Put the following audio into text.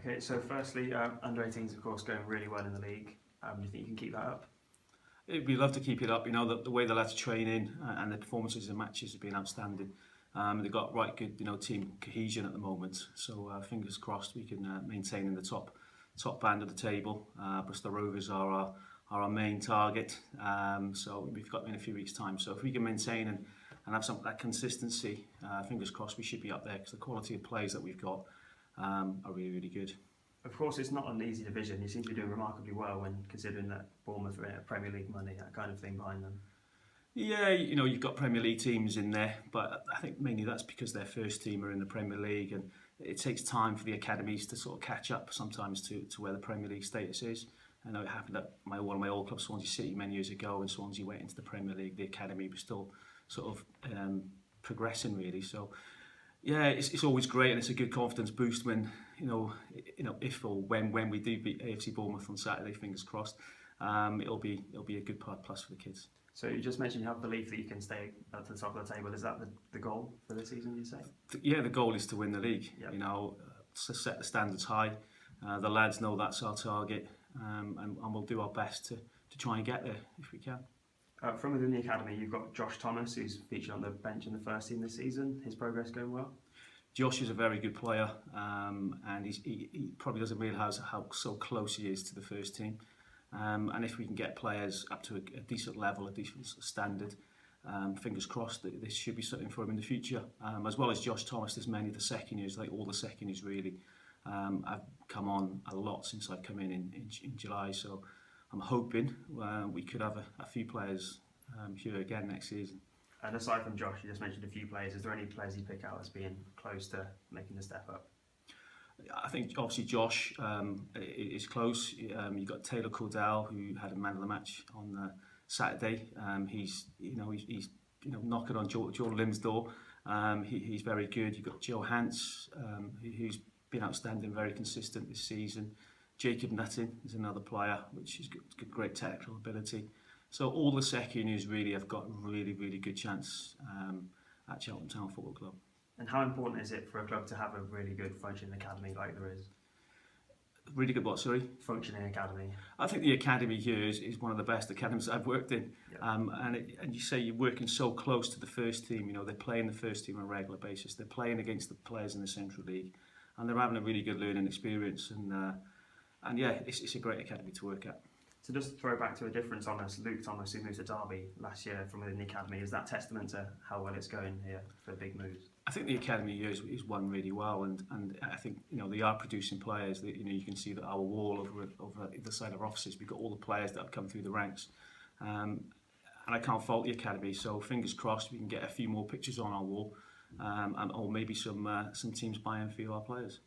Okay, so firstly, under 18s, of course, going really well in the league. Do you think you can keep that up? We'd love to keep it up. You know, the way the lads train in and the performances in matches have been outstanding. They've got right good, team cohesion at the moment. So fingers crossed we can maintain in the top band of the table. Bristol Rovers are our main target. So we've got in a few weeks' time. So if we can maintain and have some of that consistency, fingers crossed we should be up there, because the quality of players that we've got are really, really good. Of course, it's not an easy division. You seem to be doing remarkably well when considering that Bournemouth are in Premier League money, that kind of thing behind them. Yeah, you've got Premier League teams in there, but I think mainly that's because their first team are in the Premier League, and it takes time for the academies to sort of catch up sometimes to where the Premier League status is. I know it happened at one of my old clubs, Swansea City, many years ago, and Swansea went into the Premier League. The academy was still sort of progressing, really. So yeah, it's always great, and it's a good confidence boost when if or when we do beat AFC Bournemouth on Saturday. Fingers crossed. It'll be a good plus for the kids. So you just mentioned you have belief that you can stay at the top of the table. Is that the goal for this season, you say? Yeah, the goal is to win the league. Yep. To set the standards high. The lads know that's our target, and we'll do our best to try and get there if we can. From within the academy, you've got Josh Thomas, who's featured on the bench in the first team this season. His progress going well? Josh is a very good player, and he probably doesn't realise how so close he is to the first team. And if we can get players up to a decent level, a decent standard, fingers crossed that this should be something for him in the future. As well as Josh Thomas, there's many of the second years, like all the second years really. I've come on a lot since I've come in July, so I'm hoping we could have a few players here again next season. And aside from Josh, you just mentioned a few players. Is there any players you pick out as being close to making the step up? I think obviously Josh is close. You've got Taylor Cordell, who had a man of the match on Saturday. He's knocking on Jordan Lim's door. He's very good. You've got Joe Hance, who's been outstanding, very consistent this season. Jacob Nuttin is another player, which has got great technical ability. So all the second years really have got really, really good chance at Cheltenham Town Football Club. And how important is it for a club to have a really good functioning academy like there is? Really good what, sorry? Functioning academy. I think the academy here is one of the best academies I've worked in. Yep. And you say you're working so close to the first team. They're playing the first team on a regular basis. They're playing against the players in the Central League, and they're having a really good learning experience. And yeah, it's a great academy to work at. So just to throw back to a different Thomas, Luke Thomas, who moved to Derby last year from within the academy, is that testament to how well it's going here for big moves? I think the academy year is won really well, and I think they are producing players. That you can see that our wall over the side of our offices, we've got all the players that have come through the ranks, and I can't fault the academy. So fingers crossed we can get a few more pictures on our wall, or maybe some teams buying for our players.